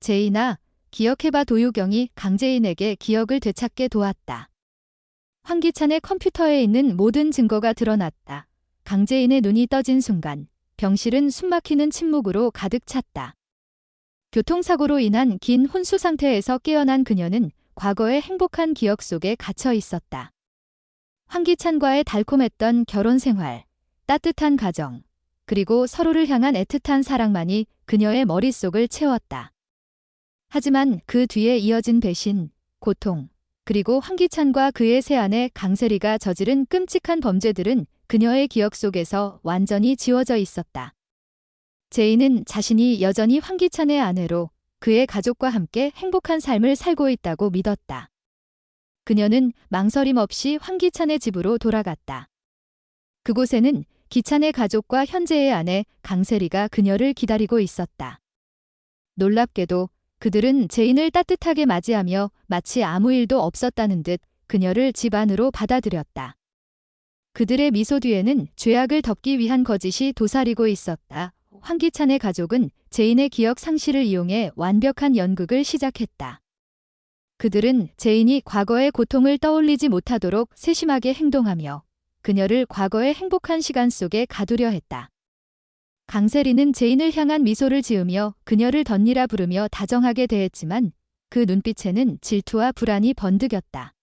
제인아, 기억해봐. 도유경이 강재인에게 기억을 되찾게 도왔다. 황기찬의 컴퓨터에 있는 모든 증거가 드러났다. 강재인의 눈이 떠진 순간 병실은 숨막히는 침묵으로 가득 찼다. 교통사고로 인한 긴 혼수 상태에서 깨어난 그녀는 과거의 행복한 기억 속에 갇혀 있었다. 황기찬과의 달콤했던 결혼 생활, 따뜻한 가정, 그리고 서로를 향한 애틋한 사랑만이 그녀의 머릿속을 채웠다. 하지만 그 뒤에 이어진 배신, 고통, 그리고 황기찬과 그의 새아내 강세리가 저지른 끔찍한 범죄들은 그녀의 기억 속에서 완전히 지워져 있었다. 제인은 자신이 여전히 황기찬의 아내로 그의 가족과 함께 행복한 삶을 살고 있다고 믿었다. 그녀는 망설임 없이 황기찬의 집으로 돌아갔다. 그곳에는 기찬의 가족과 현재의 아내 강세리가 그녀를 기다리고 있었다. 놀랍게도 그들은 제인을 따뜻하게 맞이하며 마치 아무 일도 없었다는 듯 그녀를 집 안으로 받아들였다. 그들의 미소 뒤에는 죄악을 덮기 위한 거짓이 도사리고 있었다. 황기찬의 가족은 제인의 기억 상실을 이용해 완벽한 연극을 시작했다. 그들은 제인이 과거의 고통을 떠올리지 못하도록 세심하게 행동하며 그녀를 과거의 행복한 시간 속에 가두려 했다. 강세리는 제인을 향한 미소를 지으며 그녀를 덧니라 부르며 다정하게 대했지만 그 눈빛에는 질투와 불안이 번득였다.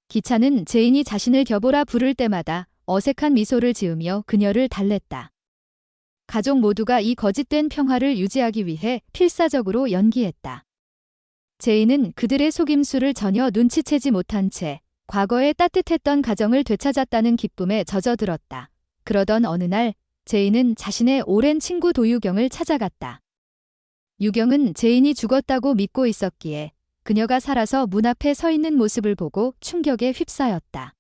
기찬은 제인이 자신을 겨보라 부를 때마다 어색한 미소를 지으며 그녀를 달랬다. 가족 모두가 이 거짓된 평화를 유지하기 위해 필사적으로 연기했다. 제인은 그들의 속임수를 전혀 눈치채지 못한 채 과거의 따뜻했던 가정을 되찾았다는 기쁨에 젖어들었다. 그러던 어느 날 제인은 자신의 오랜 친구 도유경을 찾아갔다. 유경은 제인이 죽었다고 믿고 있었기에 그녀가 살아서 문 앞에 서 있는 모습을 보고 충격에 휩싸였다.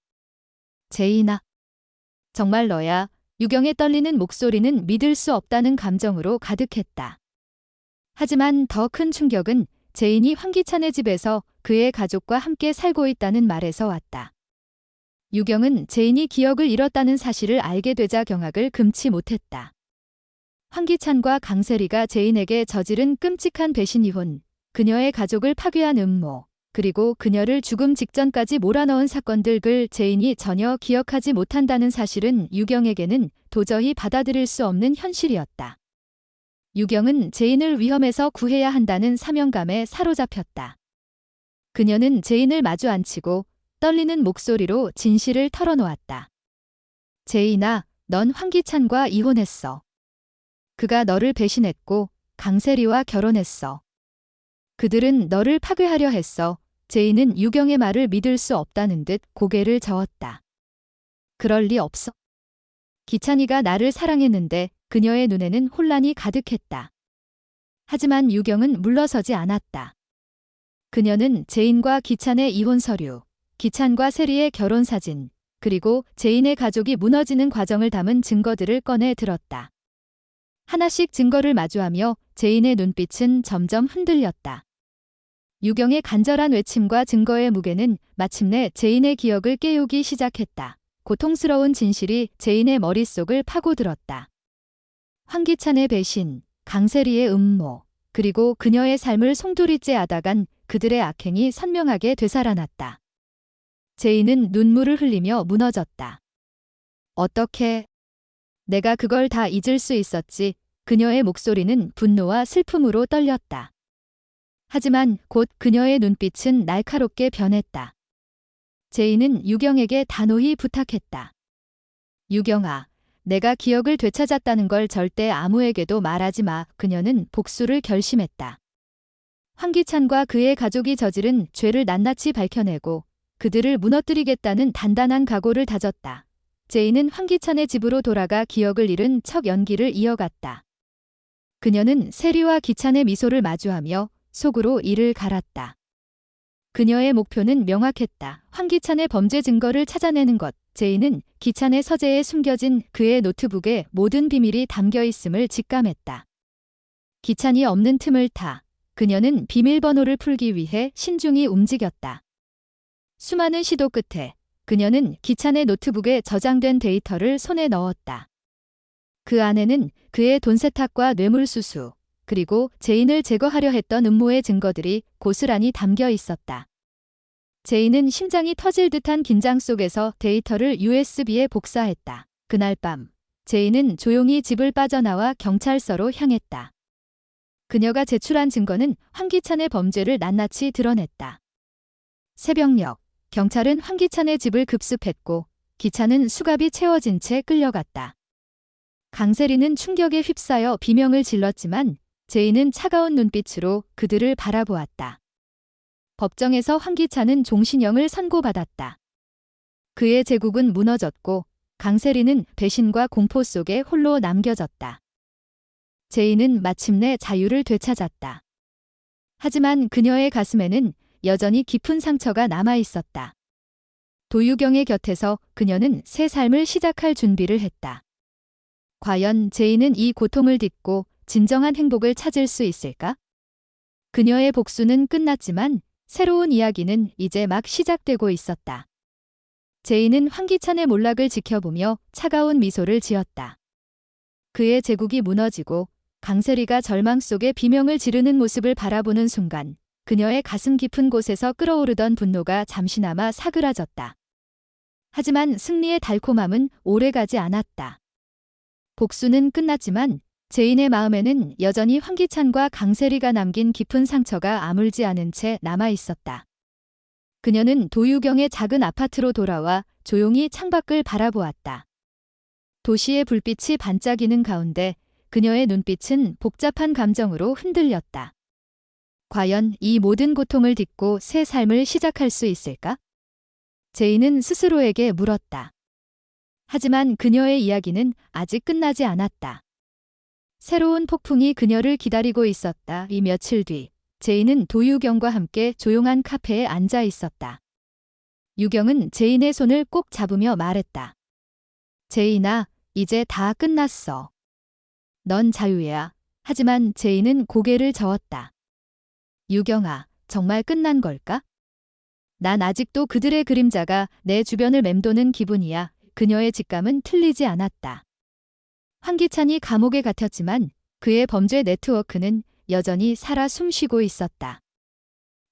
제인아, 정말 너야. 유경의 떨리는 목소리는 믿을 수 없다는 감정으로 가득했다. 하지만 더 큰 충격은 제인이 황기찬의 집에서 그의 가족과 함께 살고 있다는 말에서 왔다. 유경은 제인이 기억을 잃었다는 사실을 알게 되자 경악을 금치 못했다. 황기찬과 강세리가 제인에게 저지른 끔찍한 배신 이혼, 그녀의 가족을 파괴한 음모, 그리고 그녀를 죽음 직전까지 몰아넣은 사건들을 제인이 전혀 기억하지 못한다는 사실은 유경에게는 도저히 받아들일 수 없는 현실이었다. 유경은 제인을 위험에서 구해야 한다는 사명감에 사로잡혔다. 그녀는 제인을 마주 앉히고 떨리는 목소리로 진실을 털어놓았다. 제인아, 넌 황기찬과 이혼했어. 그가 너를 배신했고 강세리와 결혼했어. 그들은 너를 파괴하려 했어. 제인은 유경의 말을 믿을 수 없다는 듯 고개를 저었다. 그럴 리 없어. 기찬이가 나를 사랑했는데 그녀의 눈에는 혼란이 가득했다. 하지만 유경은 물러서지 않았다. 그녀는 제인과 기찬의 이혼 서류, 기찬과 세리의 결혼 사진, 그리고 제인의 가족이 무너지는 과정을 담은 증거들을 꺼내 들었다. 하나씩 증거를 마주하며 제인의 눈빛은 점점 흔들렸다. 유경의 간절한 외침과 증거의 무게는 마침내 제인의 기억을 깨우기 시작했다. 고통스러운 진실이 제인의 머릿속을 파고들었다. 황기찬의 배신, 강세리의 음모, 그리고 그녀의 삶을 송두리째 앗아간 그들의 악행이 선명하게 되살아났다. 제인은 눈물을 흘리며 무너졌다. 어떻게? 내가 그걸 다 잊을 수 있었지. 그녀의 목소리는 분노와 슬픔으로 떨렸다. 하지만 곧 그녀의 눈빛은 날카롭게 변했다. 제인은 유경에게 단호히 부탁했다. 유경아, 내가 기억을 되찾았다는 걸 절대 아무에게도 말하지 마. 그녀는 복수를 결심했다. 황기찬과 그의 가족이 저지른 죄를 낱낱이 밝혀내고 그들을 무너뜨리겠다는 단단한 각오를 다졌다. 제인은 황기찬의 집으로 돌아가 기억을 잃은 척 연기를 이어갔다. 그녀는 세리와 기찬의 미소를 마주하며 속으로 이를 갈았다. 그녀의 목표는 명확했다. 황기찬의 범죄 증거를 찾아내는 것. 제인은 기찬의 서재에 숨겨진 그의 노트북에 모든 비밀이 담겨 있음을 직감했다. 기찬이 없는 틈을 타 그녀는 비밀번호를 풀기 위해 신중히 움직였다. 수많은 시도 끝에 그녀는 기찬의 노트북에 저장된 데이터를 손에 넣었다. 그 안에는 그의 돈 세탁과 뇌물수수, 그리고 제인을 제거하려 했던 음모의 증거들이 고스란히 담겨 있었다. 제인은 심장이 터질 듯한 긴장 속에서 데이터를 USB에 복사했다. 그날 밤, 제인은 조용히 집을 빠져나와 경찰서로 향했다. 그녀가 제출한 증거는 황기찬의 범죄를 낱낱이 드러냈다. 새벽녘, 경찰은 황기찬의 집을 급습했고 기차는 수갑이 채워진 채 끌려갔다. 강세리는 충격에 휩싸여 비명을 질렀지만 제인은 차가운 눈빛으로 그들을 바라보았다. 법정에서 황기찬은 종신형을 선고받았다. 그의 제국은 무너졌고 강세리는 배신과 공포 속에 홀로 남겨졌다. 제인은 마침내 자유를 되찾았다. 하지만 그녀의 가슴에는 여전히 깊은 상처가 남아 있었다. 도유경의 곁에서 그녀는 새 삶을 시작할 준비를 했다. 과연 제인은 이 고통을 딛고 진정한 행복을 찾을 수 있을까? 그녀의 복수는 끝났지만 새로운 이야기는 이제 막 시작되고 있었다. 제인은 황기찬의 몰락을 지켜보며 차가운 미소를 지었다. 그의 제국이 무너지고 강세리가 절망 속에 비명을 지르는 모습을 바라보는 순간 그녀의 가슴 깊은 곳에서 끓어오르던 분노가 잠시나마 사그라졌다. 하지만 승리의 달콤함은 오래가지 않았다. 복수는 끝났지만 제인의 마음에는 여전히 황기찬과 강세리가 남긴 깊은 상처가 아물지 않은 채 남아 있었다. 그녀는 도유경의 작은 아파트로 돌아와 조용히 창밖을 바라보았다. 도시의 불빛이 반짝이는 가운데 그녀의 눈빛은 복잡한 감정으로 흔들렸다. 과연 이 모든 고통을 딛고 새 삶을 시작할 수 있을까? 제인은 스스로에게 물었다. 하지만 그녀의 이야기는 아직 끝나지 않았다. 새로운 폭풍이 그녀를 기다리고 있었다. 이 며칠 뒤, 제인은 도유경과 함께 조용한 카페에 앉아 있었다. 유경은 제인의 손을 꼭 잡으며 말했다. 제인아, 이제 다 끝났어. 넌 자유야. 하지만 제인은 고개를 저었다. 유경아, 정말 끝난 걸까? 난 아직도 그들의 그림자가 내 주변을 맴도는 기분이야. 그녀의 직감은 틀리지 않았다. 황기찬이 감옥에 갇혔지만 그의 범죄 네트워크는 여전히 살아 숨쉬고 있었다.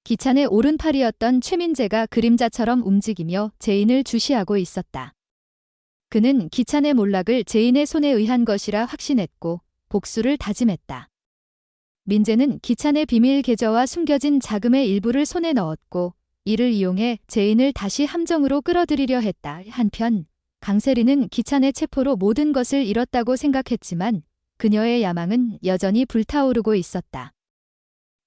기찬의 오른팔이었던 최민재가 그림자처럼 움직이며 제인을 주시하고 있었다. 그는 기찬의 몰락을 제인의 손에 의한 것이라 확신했고 복수를 다짐했다. 민재는 기찬의 비밀 계좌와 숨겨진 자금의 일부를 손에 넣었고 이를 이용해 제인을 다시 함정으로 끌어들이려 했다. 한편 강세리는 기찬의 체포로 모든 것을 잃었다고 생각했지만 그녀의 야망은 여전히 불타오르고 있었다.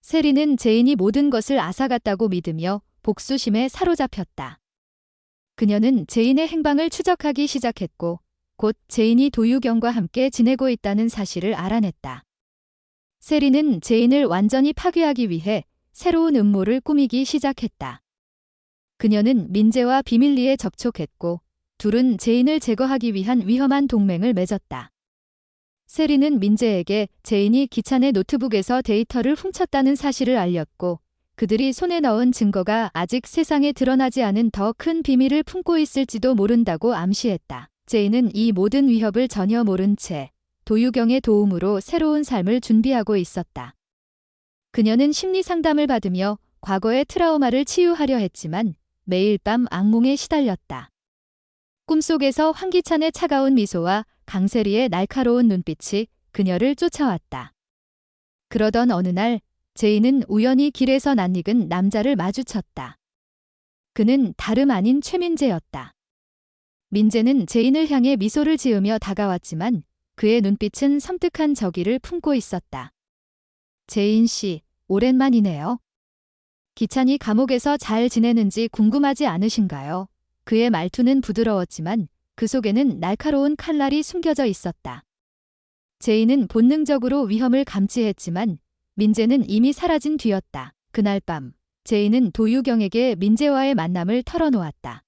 세리는 제인이 모든 것을 앗아갔다고 믿으며 복수심에 사로잡혔다. 그녀는 제인의 행방을 추적하기 시작했고 곧 제인이 도유경과 함께 지내고 있다는 사실을 알아냈다. 세리는 제인을 완전히 파괴하기 위해 새로운 음모를 꾸미기 시작했다. 그녀는 민재와 비밀리에 접촉했고 둘은 제인을 제거하기 위한 위험한 동맹을 맺었다. 세리는 민재에게 제인이 기찬의 노트북에서 데이터를 훔쳤다는 사실을 알렸고 그들이 손에 넣은 증거가 아직 세상에 드러나지 않은 더 큰 비밀을 품고 있을지도 모른다고 암시했다. 제인은 이 모든 위협을 전혀 모른 채 도유경의 도움으로 새로운 삶을 준비하고 있었다. 그녀는 심리 상담을 받으며 과거의 트라우마를 치유하려 했지만 매일 밤 악몽에 시달렸다. 꿈속에서 황기찬의 차가운 미소와 강세리의 날카로운 눈빛이 그녀를 쫓아왔다. 그러던 어느 날 제인은 우연히 길에서 낯익은 남자를 마주쳤다. 그는 다름 아닌 최민재였다. 민재는 제인을 향해 미소를 지으며 다가왔지만 그의 눈빛은 섬뜩한 저기를 품고 있었다. 제인 씨, 오랜만이네요. 기찬이 감옥에서 잘 지내는지 궁금하지 않으신가요? 그의 말투는 부드러웠지만 그 속에는 날카로운 칼날이 숨겨져 있었다. 제인은 본능적으로 위험을 감지했지만 민재는 이미 사라진 뒤였다. 그날 밤 제인은 도유경에게 민재와의 만남을 털어놓았다.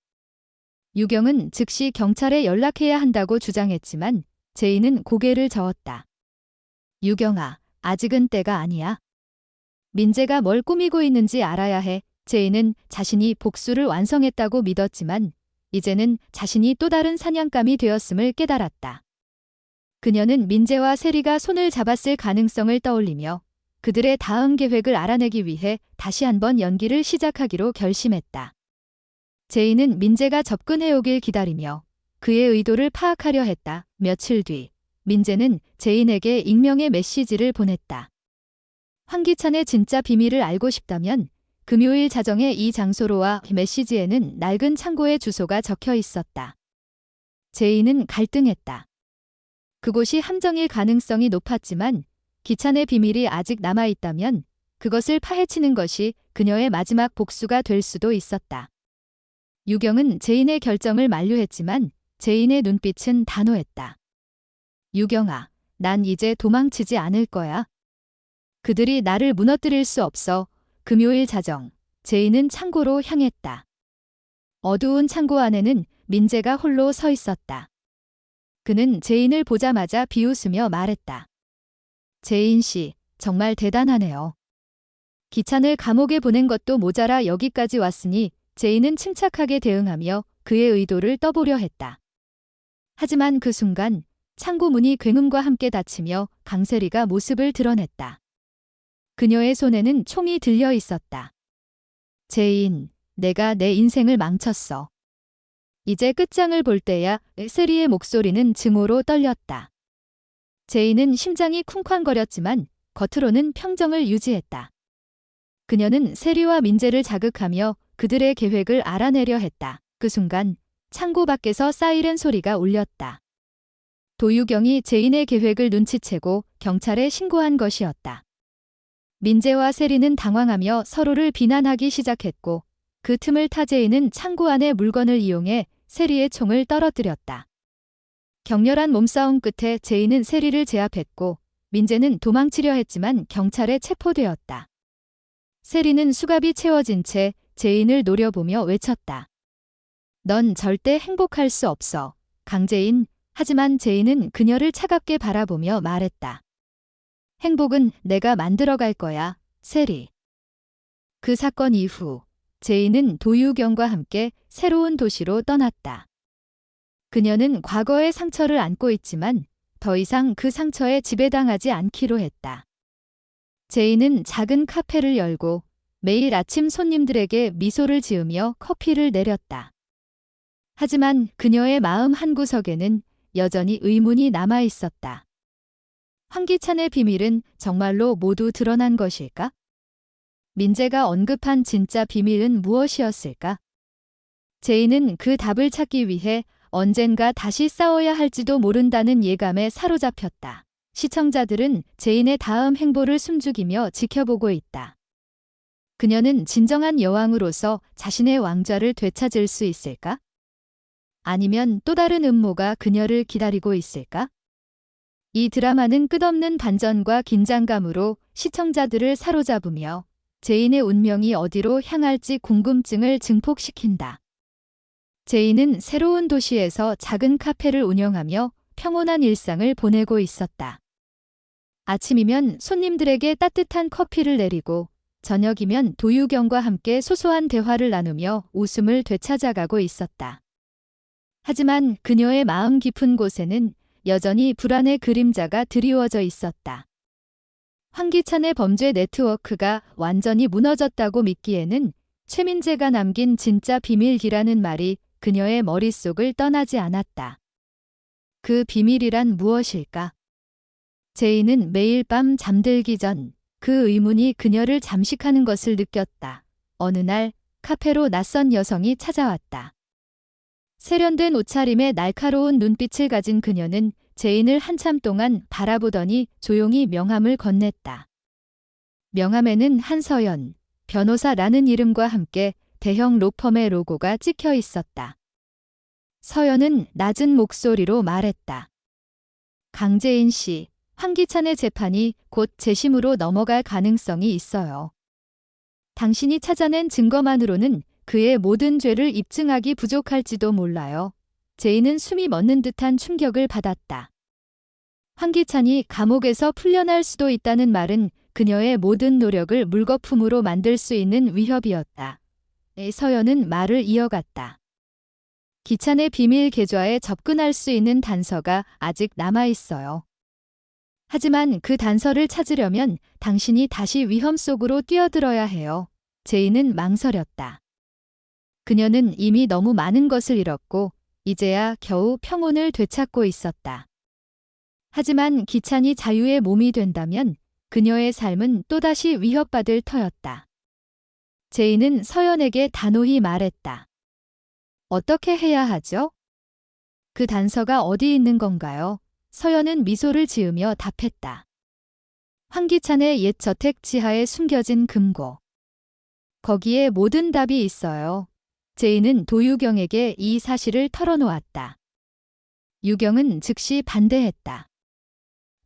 유경은 즉시 경찰에 연락해야 한다고 주장했지만 제인은 고개를 저었다. 유경아, 아직은 때가 아니야. 민재가 뭘 꾸미고 있는지 알아야 해. 제인은 자신이 복수를 완성했다고 믿었지만 이제는 자신이 또 다른 사냥감이 되었음을 깨달았다. 그녀는 민재와 세리가 손을 잡았을 가능성을 떠올리며 그들의 다음 계획을 알아내기 위해 다시 한번 연기를 시작하기로 결심했다. 제이는 민재가 접근해오길 기다리며 그의 의도를 파악하려 했다. 며칠 뒤 민재는 제인에게 익명의 메시지를 보냈다. 황기찬의 진짜 비밀을 알고 싶다면 금요일 자정에 이 장소로와 메시지에는 낡은 창고의 주소가 적혀 있었다. 제이는 갈등했다. 그곳이 함정일 가능성이 높았지만 기찬의 비밀이 아직 남아있다면 그것을 파헤치는 것이 그녀의 마지막 복수가 될 수도 있었다. 유경은 제인의 결정을 만류했지만 제인의 눈빛은 단호했다. 유경아, 난 이제 도망치지 않을 거야. 그들이 나를 무너뜨릴 수 없어. 금요일 자정, 제인은 창고로 향했다. 어두운 창고 안에는 민재가 홀로 서 있었다. 그는 제인을 보자마자 비웃으며 말했다. 제인 씨, 정말 대단하네요. 기찬을 감옥에 보낸 것도 모자라 여기까지 왔으니 제인은 침착하게 대응하며 그의 의도를 떠보려 했다. 하지만 그 순간 창고 문이 굉음과 함께 닫히며 강세리가 모습을 드러냈다. 그녀의 손에는 총이 들려 있었다. 제인, 내가 내 인생을 망쳤어. 이제 끝장을 볼 때야. 세리의 목소리는 증오로 떨렸다. 제인은 심장이 쿵쾅거렸지만 겉으로는 평정을 유지했다. 그녀는 세리와 민재를 자극하며 그들의 계획을 알아내려 했다. 그 순간 창고 밖에서 사이렌 소리가 울렸다. 도유경이 제인의 계획을 눈치채고 경찰에 신고한 것이었다. 민재와 세리는 당황하며 서로를 비난하기 시작했고 그 틈을 타 제인은 창고 안의 물건을 이용해 세리의 총을 떨어뜨렸다. 격렬한 몸싸움 끝에 제인은 세리를 제압했고 민재는 도망치려 했지만 경찰에 체포되었다. 세리는 수갑이 채워진 채 제인을 노려보며 외쳤다. 넌 절대 행복할 수 없어. 강제인. 하지만 제인은 그녀를 차갑게 바라보며 말했다. 행복은 내가 만들어갈 거야, 세리. 그 사건 이후 제인은 도유경과 함께 새로운 도시로 떠났다. 그녀는 과거의 상처를 안고 있지만 더 이상 그 상처에 지배당하지 않기로 했다. 제인은 작은 카페를 열고 매일 아침 손님들에게 미소를 지으며 커피를 내렸다. 하지만 그녀의 마음 한구석에는 여전히 의문이 남아 있었다. 황기찬의 비밀은 정말로 모두 드러난 것일까? 민재가 언급한 진짜 비밀은 무엇이었을까? 제인은 그 답을 찾기 위해 언젠가 다시 싸워야 할지도 모른다는 예감에 사로잡혔다. 시청자들은 제인의 다음 행보를 숨죽이며 지켜보고 있다. 그녀는 진정한 여왕으로서 자신의 왕좌를 되찾을 수 있을까? 아니면 또 다른 음모가 그녀를 기다리고 있을까? 이 드라마는 끝없는 반전과 긴장감으로 시청자들을 사로잡으며 제인의 운명이 어디로 향할지 궁금증을 증폭시킨다. 제인은 새로운 도시에서 작은 카페를 운영하며 평온한 일상을 보내고 있었다. 아침이면 손님들에게 따뜻한 커피를 내리고 저녁이면 도유경과 함께 소소한 대화를 나누며 웃음을 되찾아가고 있었다. 하지만 그녀의 마음 깊은 곳에는 여전히 불안의 그림자가 드리워져 있었다. 황기찬의 범죄 네트워크가 완전히 무너졌다고 믿기에는 최민재가 남긴 진짜 비밀이라는 말이 그녀의 머릿속을 떠나지 않았다. 그 비밀이란 무엇일까? 제인은 매일 밤 잠들기 전 그 의문이 그녀를 잠식하는 것을 느꼈다. 어느 날 카페로 낯선 여성이 찾아왔다. 세련된 옷차림에 날카로운 눈빛을 가진 그녀는 제인을 한참 동안 바라보더니 조용히 명함을 건넸다. 명함에는 한서연, 변호사라는 이름과 함께 대형 로펌의 로고가 찍혀 있었다. 서연은 낮은 목소리로 말했다. 강제인 씨, 황기찬의 재판이 곧 재심으로 넘어갈 가능성이 있어요. 당신이 찾아낸 증거만으로는 그의 모든 죄를 입증하기 부족할지도 몰라요. 제인은 숨이 멎는 듯한 충격을 받았다. 황기찬이 감옥에서 풀려날 수도 있다는 말은 그녀의 모든 노력을 물거품으로 만들 수 있는 위협이었다. 서연은 말을 이어갔다. 기찬의 비밀 계좌에 접근할 수 있는 단서가 아직 남아 있어요. 하지만 그 단서를 찾으려면 당신이 다시 위험 속으로 뛰어들어야 해요. 제이는 망설였다. 그녀는 이미 너무 많은 것을 잃었고 이제야 겨우 평온을 되찾고 있었다. 하지만 기찬이 자유의 몸이 된다면 그녀의 삶은 또다시 위협받을 터였다. 제이는 서연에게 단호히 말했다. 어떻게 해야 하죠? 그 단서가 어디 있는 건가요? 서연은 미소를 지으며 답했다. 황기찬의 옛 저택 지하에 숨겨진 금고. 거기에 모든 답이 있어요. 제이는 도유경에게 이 사실을 털어놓았다. 유경은 즉시 반대했다.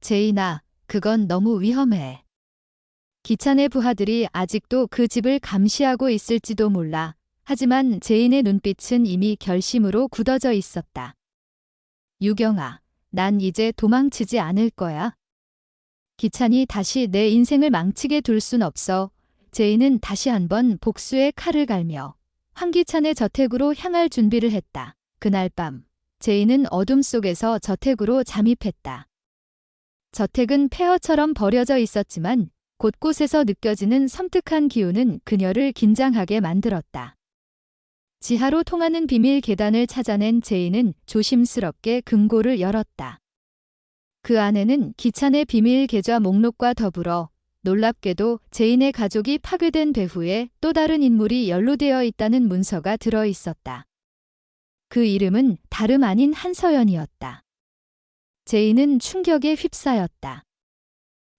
제이나, 그건 너무 위험해. 기찬의 부하들이 아직도 그 집을 감시하고 있을지도 몰라. 하지만 제인의 눈빛은 이미 결심으로 굳어져 있었다. 유경아, 난 이제 도망치지 않을 거야. 기찬이 다시 내 인생을 망치게 둘 순 없어. 제인은 다시 한번 복수의 칼을 갈며 황기찬의 저택으로 향할 준비를 했다. 그날 밤, 제인은 어둠 속에서 저택으로 잠입했다. 저택은 폐허처럼 버려져 있었지만 곳곳에서 느껴지는 섬뜩한 기운은 그녀를 긴장하게 만들었다. 지하로 통하는 비밀 계단을 찾아낸 제인은 조심스럽게 금고를 열었다. 그 안에는 기찬의 비밀 계좌 목록과 더불어 놀랍게도 제인의 가족이 파괴된 배후에 또 다른 인물이 연루되어 있다는 문서가 들어 있었다. 그 이름은 다름 아닌 한서연이었다. 제인은 충격에 휩싸였다.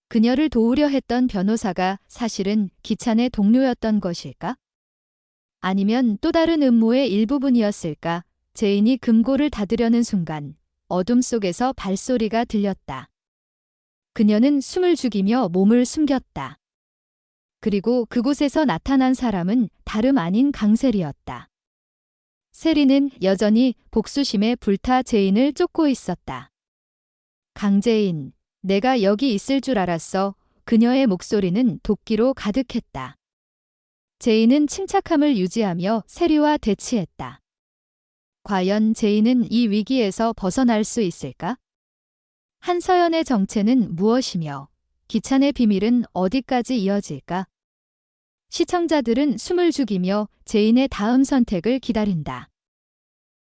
그녀를 도우려 했던 변호사가 사실은 기찬의 동료였던 것일까? 아니면 또 다른 음모의 일부분이었을까? 제인이 금고를 닫으려는 순간 어둠 속에서 발소리가 들렸다. 그녀는 숨을 죽이며 몸을 숨겼다. 그리고 그곳에서 나타난 사람은 다름 아닌 강세리였다. 세리는 여전히 복수심에 불타 제인을 쫓고 있었다. 강제인, 내가 여기 있을 줄 알았어. 그녀의 목소리는 도끼로 가득했다. 제인은 침착함을 유지하며 세리와 대치했다. 과연 제인은 이 위기에서 벗어날 수 있을까? 한서연의 정체는 무엇이며 기찬의 비밀은 어디까지 이어질까? 시청자들은 숨을 죽이며 제인의 다음 선택을 기다린다.